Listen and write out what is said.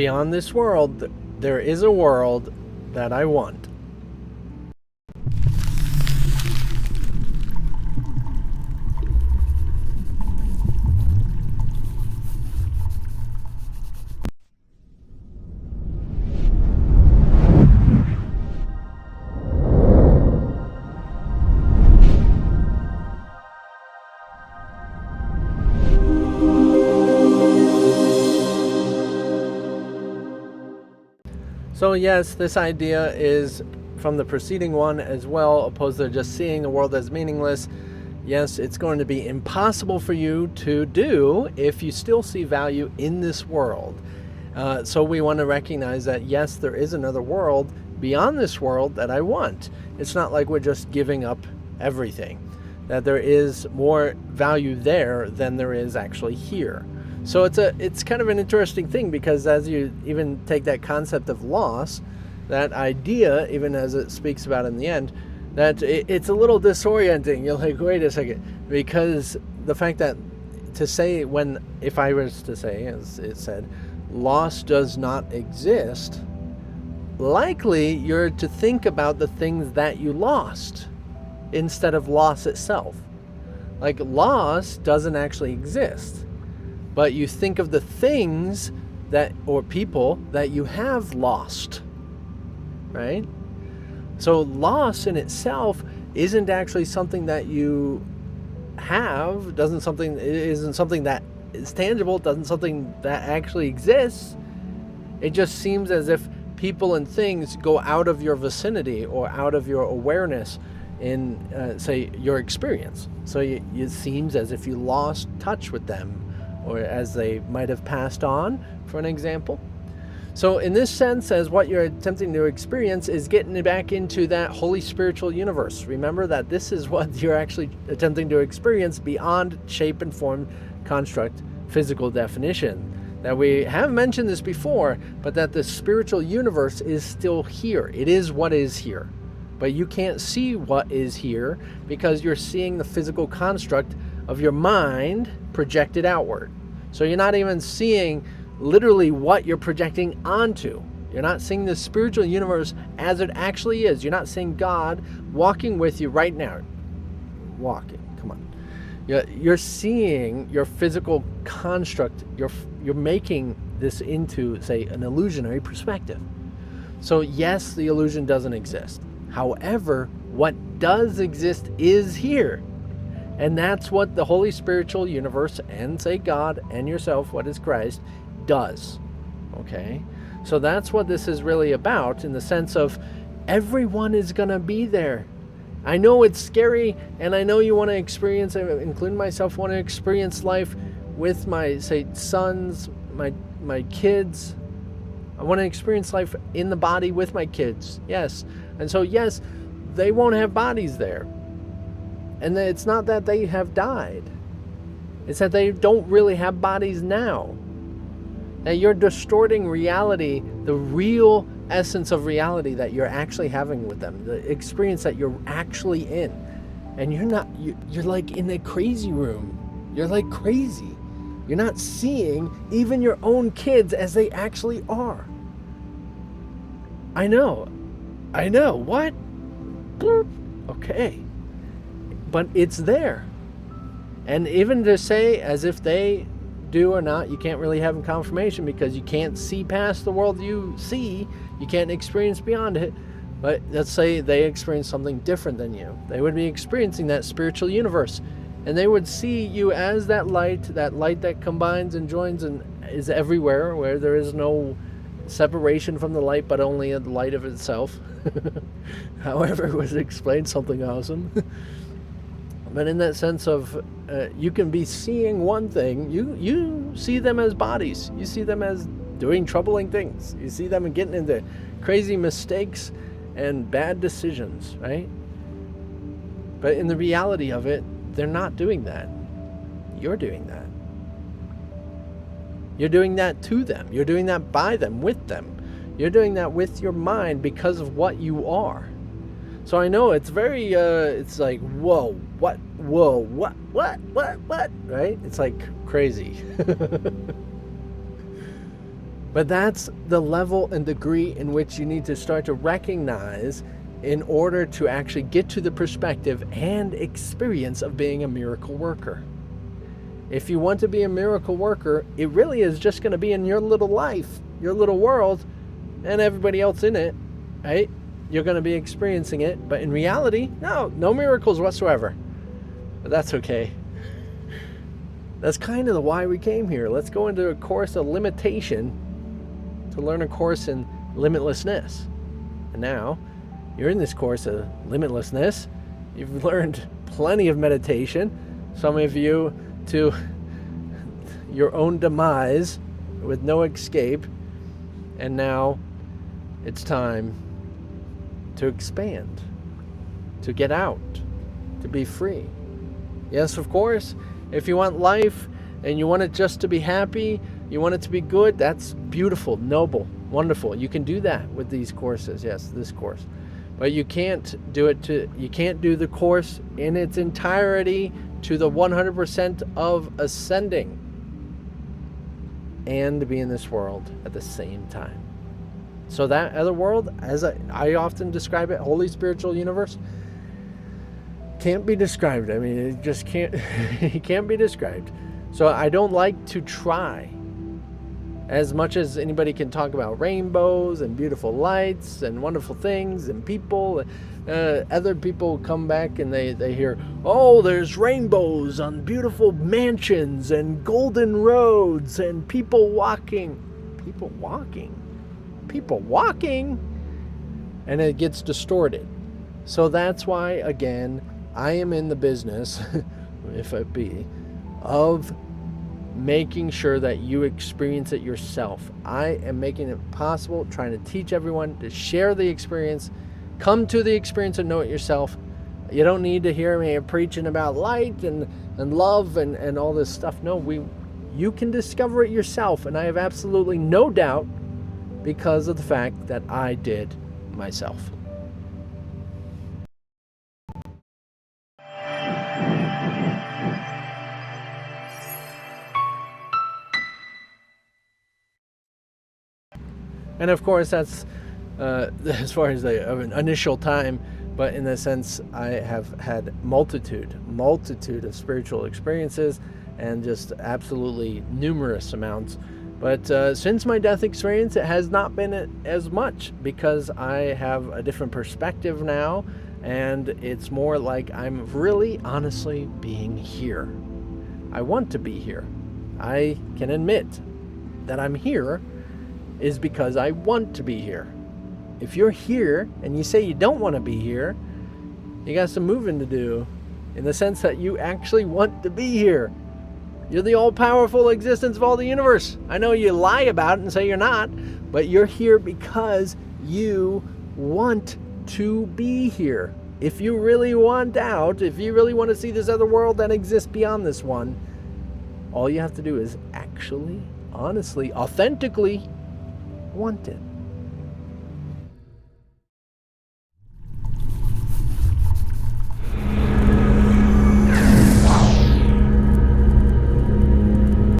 beyond this world, there is a world that I want. So yes, this idea is from the preceding one as well, opposed to just seeing the world as meaningless. Yes, it's going to be impossible for you to do if you still see value in this world. So we want to recognize that yes, there is another world beyond this world that I want. It's not like we're just giving up everything, that there is more value there than there is actually here. So it's kind of an interesting thing, because as you even take that concept of loss, that idea, even as it speaks about in the end, that it's a little disorienting. You're like, wait a second, because the fact that to say, if I was to say, as it said, loss does not exist, likely you're to think about the things that you lost instead of loss itself. Like, loss doesn't actually exist, but you think of the things that, or people that you have lost, right? So loss in itself isn't actually something that you have, isn't something that is tangible, isn't something that actually exists. It just seems as if people and things go out of your vicinity or out of your awareness in, say, your experience. So it seems as if you lost touch with them, or as they might have passed on, for an example. So in this sense, as what you're attempting to experience is getting back into that holy spiritual universe. Remember that this is what you're actually attempting to experience beyond shape and form, construct, physical definition. That we have mentioned this before, but that the spiritual universe is still here. It is what is here. But you can't see what is here because you're seeing the physical construct of your mind projected outward. So you're not even seeing literally what you're projecting onto. You're not seeing the spiritual universe as it actually is. You're not seeing God walking with you right now. Walking, come on. You're seeing your physical construct. You're making this into, say, an illusionary perspective. So yes, the illusion doesn't exist. However, what does exist is here. And that's what the holy spiritual universe, and say God and yourself, what is Christ, does. Okay? So that's what this is really about, in the sense of everyone is going to be there. I know it's scary, and I know you want to experience, including myself, want to experience life with my, say, sons, my kids. I want to experience life in the body with my kids. Yes. And so, yes, they won't have bodies there. And it's not that they have died. It's that they don't really have bodies now. That you're distorting reality, the real essence of reality that you're actually having with them, the experience that you're actually in. And you're like in a crazy room. You're like crazy. You're not seeing even your own kids as they actually are. I know. What? Okay. But it's there. And even to say as if they do or not, you can't really have confirmation, because you can't see past the world you see. You can't experience beyond it. But let's say they experience something different than you. They would be experiencing that spiritual universe. And they would see you as that light that combines and joins and is everywhere, where there is no separation from the light, but only the light of itself. However, it was explained, something awesome. But in that sense of, you can be seeing one thing, you see them as bodies. You see them as doing troubling things. You see them getting into crazy mistakes and bad decisions, right? But in the reality of it, they're not doing that. You're doing that. You're doing that to them. You're doing that by them, with them. You're doing that with your mind because of what you are. So I know it's very, it's like, whoa, what, right? It's like crazy. But that's the level and degree in which you need to start to recognize in order to actually get to the perspective and experience of being a miracle worker. If you want to be a miracle worker, it really is just going to be in your little life, your little world, and everybody else in it, right? You're going to be experiencing it, but in reality, no miracles whatsoever. But that's okay. That's kind of the why we came here. Let's go into a course of limitation to learn a course in limitlessness. And now, you're in this course of limitlessness. You've learned plenty of meditation. Some of you to your own demise with no escape. And now, it's time to expand, to get out, to be free. Yes, of course, if you want life and you want it just to be happy, you want it to be good, that's beautiful, noble, wonderful. You can do that with these courses, yes, this course. But you can't do the course in its entirety to the 100% of ascending and be in this world at the same time. So that other world, as I often describe it, holy spiritual universe, can't be described. I mean, it just can't, it can't be described. So I don't like to try. As much as anybody can talk about rainbows and beautiful lights and wonderful things and people, other people come back and they hear, oh, there's rainbows on beautiful mansions and golden roads and people walking. People walking? And it gets distorted. So that's why, again, I am in the business, if it be, of making sure that you experience it yourself. I am making it possible, trying to teach everyone to share the experience, come to the experience and know it yourself. You don't need to hear me preaching about light and love and all this stuff. No, you can discover it yourself, and I have absolutely no doubt because of the fact that I did myself. And of course, that's as far as the initial time, but in the sense, I have had multitude of spiritual experiences and just absolutely numerous amounts. But since my death experience, it has not been as much because I have a different perspective now, and it's more like I'm really honestly being here. I want to be here. I can admit that I'm here is because I want to be here. If you're here and you say you don't want to be here, you got some moving to do in the sense that you actually want to be here. You're the all-powerful existence of all the universe. I know you lie about it and say you're not, but you're here because you want to be here. If you really want out, if you really want to see this other world that exists beyond this one, all you have to do is actually, honestly, authentically want it.